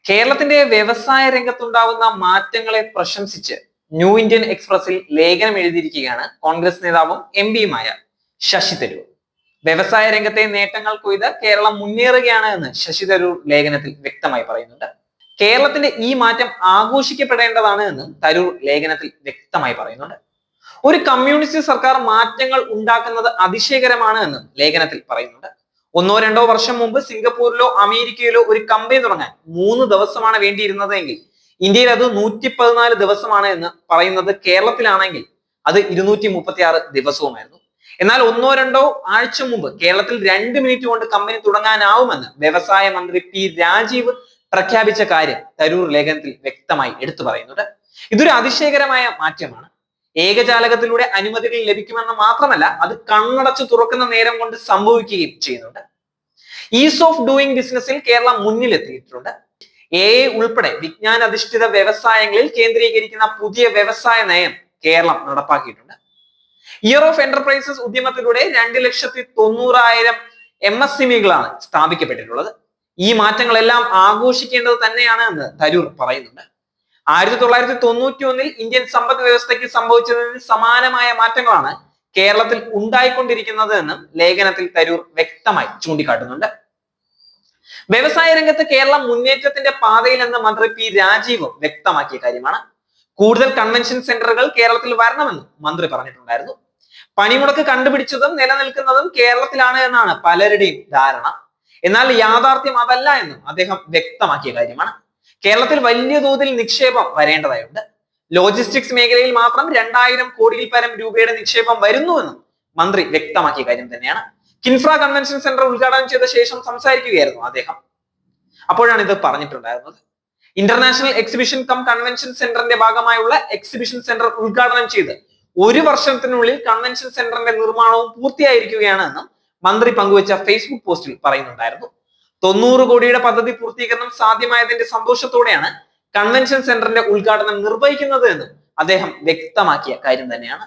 കേരളത്തിന്റെ വ്യവസായ രംഗത്തുണ്ടാവുന്ന മാറ്റങ്ങളെ പ്രശംസിച്ച് ന്യൂ ഇന്ത്യൻ എക്സ്പ്രസിൽ ലേഖനം എഴുതിയിരിക്കുകയാണ് കോൺഗ്രസ് നേതാവും എം പിയുമായ ശശി തരൂർ. വ്യവസായ രംഗത്തെ നേട്ടങ്ങൾ കൊയ്ത് കേരളം മുന്നേറുകയാണ് എന്ന് ശശി തരൂർ ലേഖനത്തിൽ വ്യക്തമായി പറയുന്നുണ്ട്. കേരളത്തിന്റെ ഈ മാറ്റം ആഘോഷിക്കപ്പെടേണ്ടതാണ് എന്നും തരൂർ ലേഖനത്തിൽ വ്യക്തമായി പറയുന്നുണ്ട്. ഒരു കമ്മ്യൂണിസ്റ്റ് സർക്കാർ മാറ്റങ്ങൾ ഉണ്ടാക്കുന്നത് അതിശയകരമാണ് എന്നും ലേഖനത്തിൽ പറയുന്നുണ്ട്. ഒന്നോ രണ്ടോ വർഷം മുമ്പ് സിംഗപ്പൂരിലോ അമേരിക്കയിലോ ഒരു കമ്പനി തുടങ്ങാൻ 3 ദിവസമാണ് വേണ്ടിയിരുന്നത് എങ്കിൽ ഇന്ത്യയിൽ അത് 114 ദിവസമാണ് എന്ന് പറയുന്നത് കേരളത്തിലാണെങ്കിൽ അത് 236 ദിവസവുമായിരുന്നു. എന്നാൽ ഒന്നോ രണ്ടോ ആഴ്ച മുമ്പ് കേരളത്തിൽ 2 മിനിറ്റ് കൊണ്ട് കമ്പനി തുടങ്ങാനാവുമെന്ന് വ്യവസായ മന്ത്രി പി രാജീവ് പ്രഖ്യാപിച്ച കാര്യം തരൂർ ലേഖനത്തിൽ വ്യക്തമായി എടുത്തു പറയുന്നുണ്ട്. ഇതൊരു അതിശയകരമായ മാറ്റമാണ്. ഏകജാലകത്തിലൂടെ അനുമതികൾ ലഭിക്കുമെന്ന് മാത്രമല്ല, അത് കണ്ണടച്ചു തുറക്കുന്ന നേരം കൊണ്ട് സംഭവിക്കുകയും ചെയ്യുന്നുണ്ട്. ഈസ് ഓഫ് ഡൂയിങ് ബിസിനസ്സിൽ കേരളം മുന്നിലെത്തിയിട്ടുണ്ട്. AI ഉൾപ്പെടെ വിജ്ഞാന അധിഷ്ഠിത വ്യവസായങ്ങളിൽ കേന്ദ്രീകരിക്കുന്ന പുതിയ വ്യവസായ നയം കേരളം നടപ്പാക്കിയിട്ടുണ്ട്. ഇയർ ഓഫ് എന്റർപ്രൈസസ് ഉദ്യമത്തിലൂടെ 2,90,000 MSMEകളാണ് സ്ഥാപിക്കപ്പെട്ടിട്ടുള്ളത്. ഈ മാറ്റങ്ങളെല്ലാം ആഘോഷിക്കേണ്ടത് തന്നെയാണ് എന്ന് തരൂർ പറയുന്നുണ്ട്. 1991 ഇന്ത്യൻ സമ്പദ് വ്യവസ്ഥയ്ക്ക് സംഭവിച്ചതിന് സമാനമായ മാറ്റങ്ങളാണ് കേരളത്തിൽ ഉണ്ടായിക്കൊണ്ടിരിക്കുന്നത് എന്നും ലേഖനത്തിൽ തരൂർ വ്യക്തമായി ചൂണ്ടിക്കാട്ടുന്നുണ്ട്. വ്യവസായ രംഗത്ത് കേരളം മുന്നേറ്റത്തിന്റെ പാതയിലെന്ന് മന്ത്രി പി രാജീവ് വ്യക്തമാക്കിയ കാര്യമാണ്. കൂടുതൽ കൺവെൻഷൻ സെന്ററുകൾ കേരളത്തിൽ വരണമെന്നും മന്ത്രി പറഞ്ഞിട്ടുണ്ടായിരുന്നു. പണിമുടക്ക് കണ്ടുപിടിച്ചതും നിലനിൽക്കുന്നതും കേരളത്തിലാണ് എന്നാണ് പലരുടെയും ധാരണ. എന്നാൽ യാഥാർത്ഥ്യം അതല്ല എന്നും അദ്ദേഹം വ്യക്തമാക്കിയ കാര്യമാണ്. കേരളത്തിൽ വലിയ തോതിൽ നിക്ഷേപം വരേണ്ടതായുണ്ട്. ലോജിസ്റ്റിക്സ് മേഖലയിൽ മാത്രം 2000 കോടിയിൽ പരം രൂപയുടെ നിക്ഷേപം വരുന്നുവെന്നും മന്ത്രി വ്യക്തമാക്കിയ കാര്യം തന്നെയാണ്. കിൻഫ്ര കൺവെൻഷൻ സെന്റർ ഉദ്ഘാടനം ചെയ്ത ശേഷം സംസാരിക്കുകയായിരുന്നു അദ്ദേഹം. അപ്പോഴാണ് ഇത് പറഞ്ഞിട്ടുണ്ടായിരുന്നത്. ഇന്റർനാഷണൽ എക്സിബിഷൻ കം കൺവെൻഷൻ സെന്ററിന്റെ ഭാഗമായുള്ള എക്സിബിഷൻ സെന്റർ ഉദ്ഘാടനം ചെയ്ത് 1 വർഷത്തിനുള്ളിൽ കൺവെൻഷൻ സെന്ററിന്റെ നിർമ്മാണവും പൂർത്തിയായിരിക്കുകയാണ് എന്നും മന്ത്രി പങ്കുവച്ച ഫേസ്ബുക്ക് പോസ്റ്റിൽ പറയുന്നുണ്ടായിരുന്നു. 90 കോടിയുടെ പദ്ധതി പൂർത്തീകരണം സാധ്യമായതിന്റെ സന്തോഷത്തോടെയാണ് കൺവെൻഷൻ സെന്ററിന്റെ ഉദ്ഘാടനം നിർവഹിക്കുന്നത് എന്നും അദ്ദേഹം വ്യക്തമാക്കിയ കാര്യം തന്നെയാണ്.